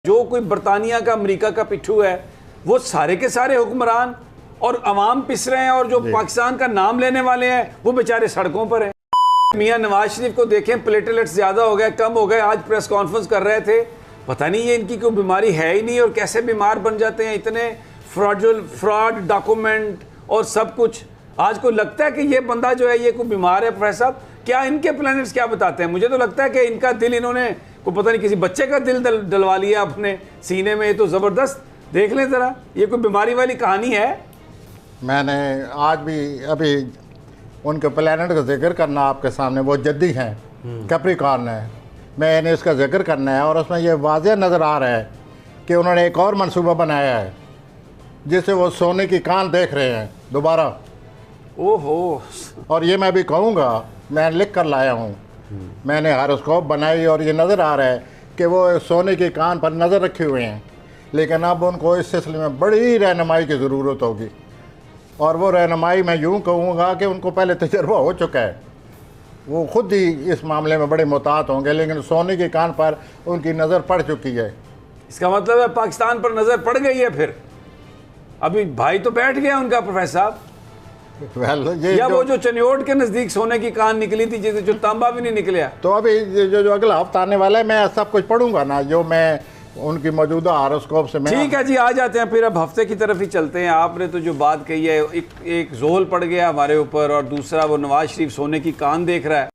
जो कोई बरतानिया का अमेरिका का पिट्ठू है वो सारे के सारे हुक्मरान और अवाम पिस रहे हैं और जो पाकिस्तान का नाम लेने वाले हैं वो बेचारे सड़कों पर हैं। मियां नवाज शरीफ को देखें, प्लेटलेट्स ज़्यादा हो गए, कम हो गए, आज प्रेस कॉन्फ्रेंस कर रहे थे, पता नहीं ये इनकी कोई बीमारी है ही नहीं और कैसे बीमार बन जाते हैं, इतने फ्रॉड डॉक्यूमेंट और सब कुछ। आज को लगता है कि ये बंदा जो है ये कोई बीमार है। प्रोफेसर साहब, क्या इनके प्लैनेट्स क्या बताते हैं? मुझे तो लगता है कि इनका दिल इन्होंने को पता नहीं किसी बच्चे का दिल डलवा लिया अपने सीने में। ये तो ज़बरदस्त, देख लें ज़रा, ये कोई बीमारी वाली कहानी है। मैंने आज भी अभी उनके प्लैनेट का जिक्र करना आपके सामने, वो जद्दी हैं, कैप्रिकॉर्न है, मैंने इसका जिक्र करना है और उसमें ये वाज़ेह नज़र आ रहा है कि उन्होंने एक और मंसूबा बनाया है जिससे वो सोने की कान देख रहे हैं दोबारा। ओहो, और ये मैं भी कहूँगा, मैं लिख कर लाया हूँ, मैंने हारोस्कोप बनाई और ये नज़र आ रहा है कि वो सोने की कान पर नज़र रखे हुए हैं, लेकिन अब उनको इस सिलसिले में बड़ी रहनुमाई की ज़रूरत होगी। और वो रहनुमाई मैं यूँ कहूँगा कि उनको पहले तजर्बा हो चुका है, वो ख़ुद ही इस मामले में बड़े मुहतात होंगे, लेकिन सोने की कान पर उनकी नज़र पड़ चुकी है। इसका मतलब है पाकिस्तान पर नज़र पड़ गई है। फिर अभी भाई तो बैठ गया उनका प्रोफेसर साहब। या वो जो चनियोट के नज़दीक सोने की कान निकली थी जिसे जो तांबा भी नहीं निकलिया। तो अभी जो अगला हफ्ता आने वाला है मैं सब कुछ पढ़ूंगा ना, जो मैं उनकी मौजूदा हारोस्कोप से मैं। ठीक है जी, आ जाते हैं फिर, अब हफ्ते की तरफ ही चलते हैं। आपने तो जो बात कही है, एक जोल पड़ गया हमारे ऊपर और दूसरा वो नवाज शरीफ सोने की कान देख रहा है।